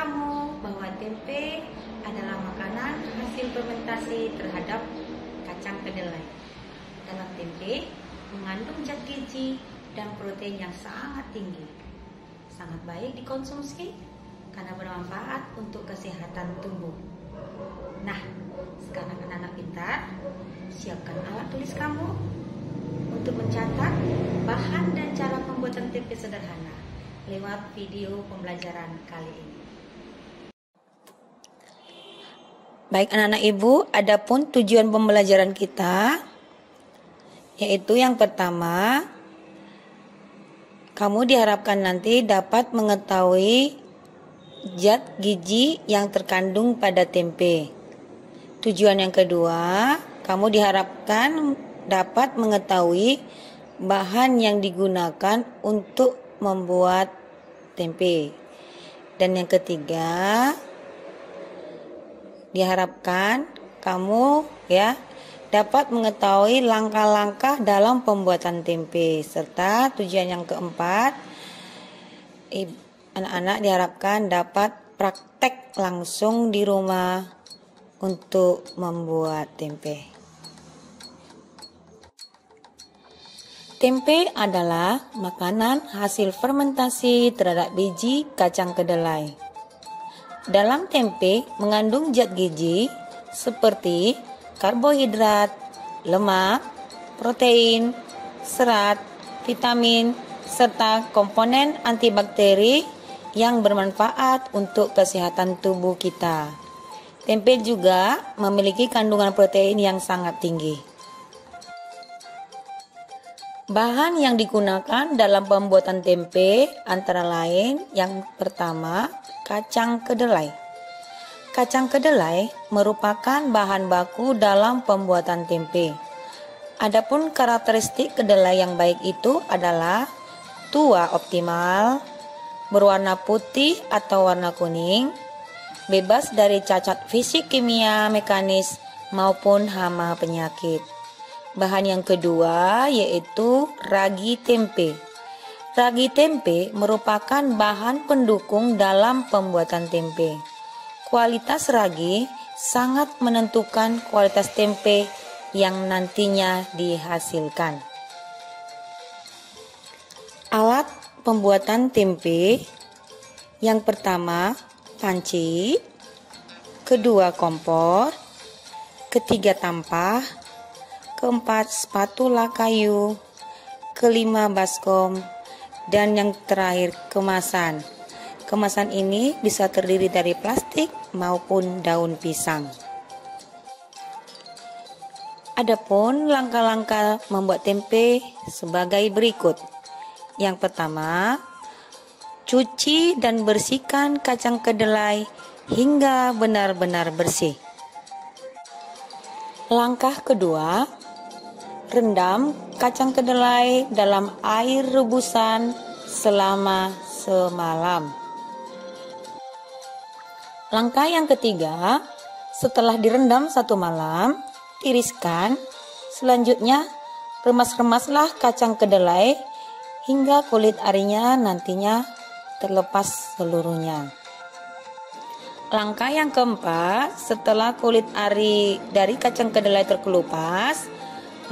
kamu bahwa tempe adalah makanan hasil fermentasi terhadap kacang kedelai. Dalam tempe mengandung zat gizi dan protein yang sangat tinggi. Sangat baik dikonsumsi karena bermanfaat untuk kesehatan tubuh. Nah, sekarang anak-anak pintar, siapkan alat tulis kamu untuk mencatat bahan dan cara pembuatan tempe sederhana lewat video pembelajaran kali ini. Baik anak-anak ibu, adapun tujuan pembelajaran kita yaitu yang pertama, kamu diharapkan nanti dapat mengetahui zat gizi yang terkandung pada tempe. Tujuan yang kedua, kamu diharapkan dapat mengetahui bahan yang digunakan untuk membuat tempe. Dan yang ketiga, diharapkan kamu dapat mengetahui langkah-langkah dalam pembuatan tempe. Serta tujuan yang keempat, anak-anak diharapkan dapat praktek langsung di rumah untuk membuat tempe. Tempe adalah makanan hasil fermentasi terhadap biji kacang kedelai. Dalam tempe mengandung zat gizi seperti karbohidrat, lemak, protein, serat, vitamin, serta komponen antibakteri yang bermanfaat untuk kesehatan tubuh kita. Tempe juga memiliki kandungan protein yang sangat tinggi. Bahan yang digunakan dalam pembuatan tempe antara lain yang pertama, kacang kedelai. Kacang kedelai merupakan bahan baku dalam pembuatan tempe. Adapun karakteristik kedelai yang baik itu adalah tua optimal, berwarna putih atau warna kuning, bebas dari cacat fisik, kimia, mekanis maupun hama penyakit. Bahan yang kedua yaitu ragi tempe. Ragi tempe merupakan bahan pendukung dalam pembuatan tempe. Kualitas ragi sangat menentukan kualitas tempe yang nantinya dihasilkan. Alat pembuatan tempe yang pertama panci, kedua kompor, ketiga tampah, keempat spatula kayu, kelima baskom, dan yang terakhir kemasan. Kemasan ini bisa terdiri dari plastik maupun daun pisang. Adapun langkah-langkah membuat tempe sebagai berikut. Yang pertama, cuci dan bersihkan kacang kedelai hingga benar-benar bersih. Langkah kedua, rendam kacang kedelai dalam air rebusan selama semalam. Langkah yang ketiga, setelah direndam 1 malam, tiriskan. Selanjutnya, remas-remaslah kacang kedelai hingga kulit arinya nantinya terlepas seluruhnya. Langkah yang keempat, setelah kulit ari dari kacang kedelai terkelupas,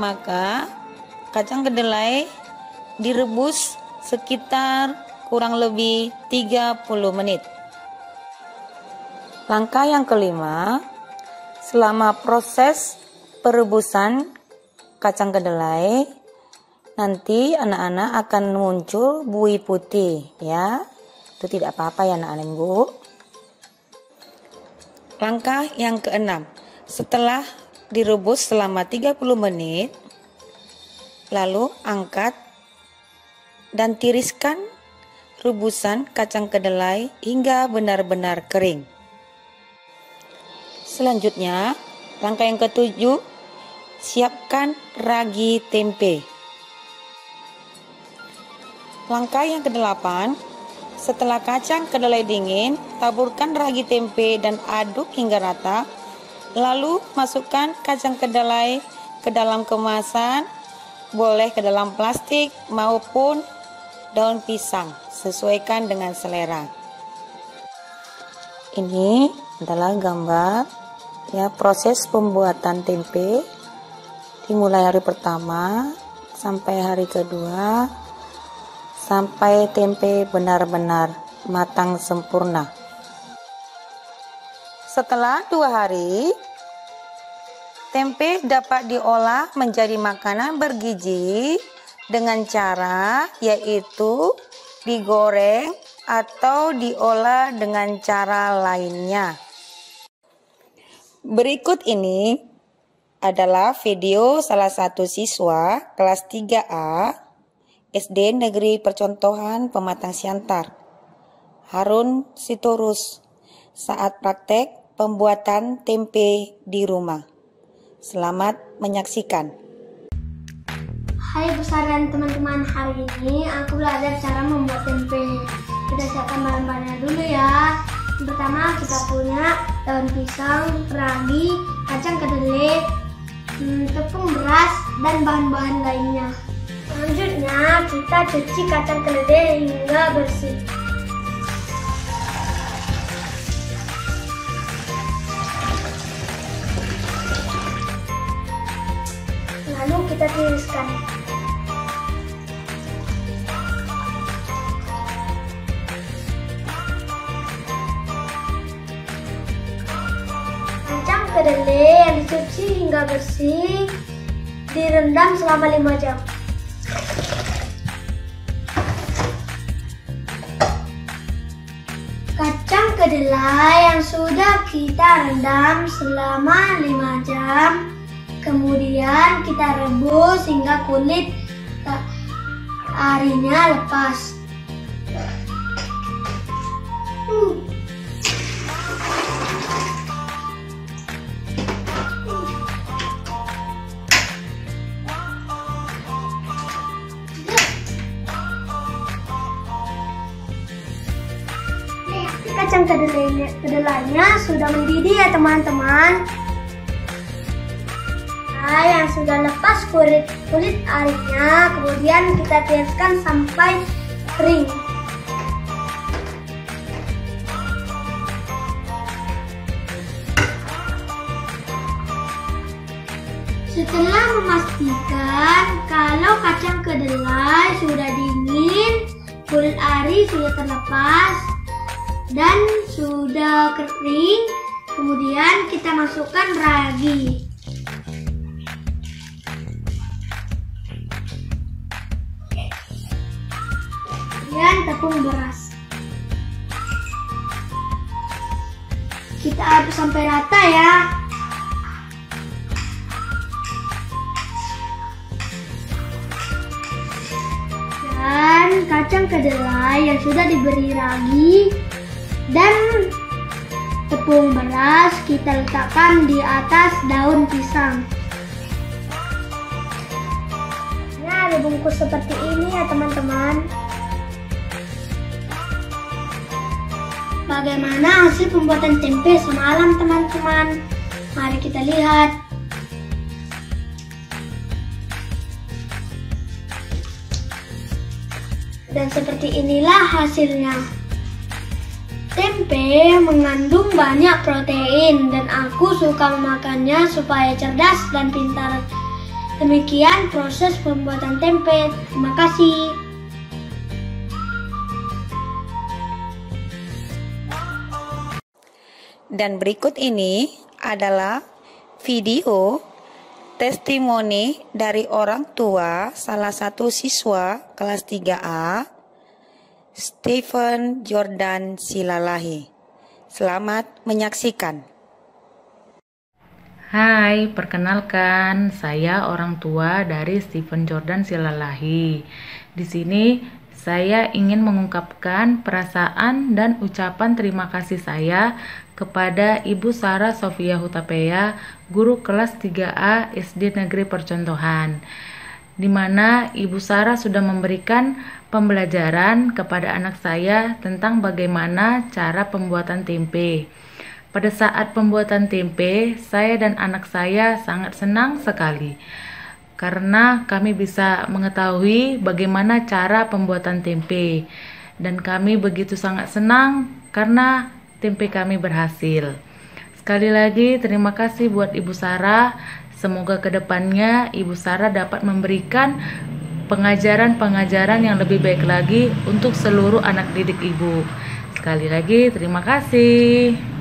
maka kacang kedelai direbus sekitar kurang lebih 30 menit. Langkah yang kelima, selama proses perebusan kacang kedelai, nanti anak-anak akan muncul buih putih ya. Itu tidak apa-apa ya anak-anak ibu. Langkah yang keenam, setelah direbus selama 30 menit, lalu angkat dan tiriskan rebusan kacang kedelai hingga benar-benar kering. Selanjutnya, langkah yang ketujuh, siapkan ragi tempe. Langkah yang kedelapan, setelah kacang kedelai dingin, taburkan ragi tempe dan aduk hingga rata. Lalu masukkan kacang kedelai ke dalam kemasan, boleh ke dalam plastik maupun daun pisang, sesuaikan dengan selera. Ini adalah gambar ya proses pembuatan tempe dimulai hari pertama sampai hari kedua sampai tempe benar-benar matang sempurna. Setelah 2 hari, tempe dapat diolah menjadi makanan bergizi dengan cara yaitu digoreng atau diolah dengan cara lainnya. Berikut ini adalah video salah satu siswa kelas 3A SD Negeri Percontohan Pematang Siantar, Harun Sitorus, saat praktek pembuatan tempe di rumah. Selamat menyaksikan. Hai Bu Sara dan teman-teman, hari ini aku belajar cara membuat tempe. Kita siapkan bahan-bahannya dulu ya. Yang pertama kita punya daun pisang, ragi, kacang kedelai, tepung beras, dan bahan-bahan lainnya. Selanjutnya kita cuci kacang kedelai hingga bersih. Lalu kita tiriskan. Kacang kedelai yang dicuci hingga bersih direndam selama 5 jam. Kacang kedelai yang sudah kita rendam selama 5 jam, kemudian kita rebus hingga kulit arinya lepas. Kacang kedelainya sudah mendidih ya teman-teman. Nah, yang sudah lepas kulit arinya, kemudian kita tiriskan sampai kering. Setelah memastikan kalau kacang kedelai sudah dingin, kulit ari sudah terlepas dan sudah kering, kemudian kita masukkan ragi. Kemudian tepung beras. Kita aduk sampai rata ya. Dan kacang kedelai yang sudah diberi ragi dan tepung beras kita letakkan di atas daun pisang. Nah, dibungkus seperti ini ya teman-teman. Bagaimana hasil pembuatan tempe semalam teman-teman? Mari kita lihat. Dan seperti inilah hasilnya. Tempe mengandung banyak protein dan aku suka memakannya supaya cerdas dan pintar. Demikian proses pembuatan tempe. Terima kasih. Dan berikut ini adalah video testimoni dari orang tua salah satu siswa kelas 3A, Stephen Jordan Silalahi. Selamat menyaksikan. Hai, perkenalkan saya orang tua dari Stephen Jordan Silalahi. Di sini saya ingin mengungkapkan perasaan dan ucapan terima kasih saya kepada Ibu Sarah Sofia Hutapea, guru kelas 3A SD Negeri Percontohan, di mana Ibu Sarah sudah memberikan pembelajaran kepada anak saya tentang bagaimana cara pembuatan tempe. Pada saat pembuatan tempe, saya dan anak saya sangat senang sekali karena kami bisa mengetahui bagaimana cara pembuatan tempe, dan kami begitu sangat senang karena tempe kami berhasil. Sekali lagi terima kasih buat Ibu Sarah. Semoga kedepannya Ibu Sarah dapat memberikan pengajaran-pengajaran yang lebih baik lagi untuk seluruh anak didik Ibu. Sekali lagi terima kasih.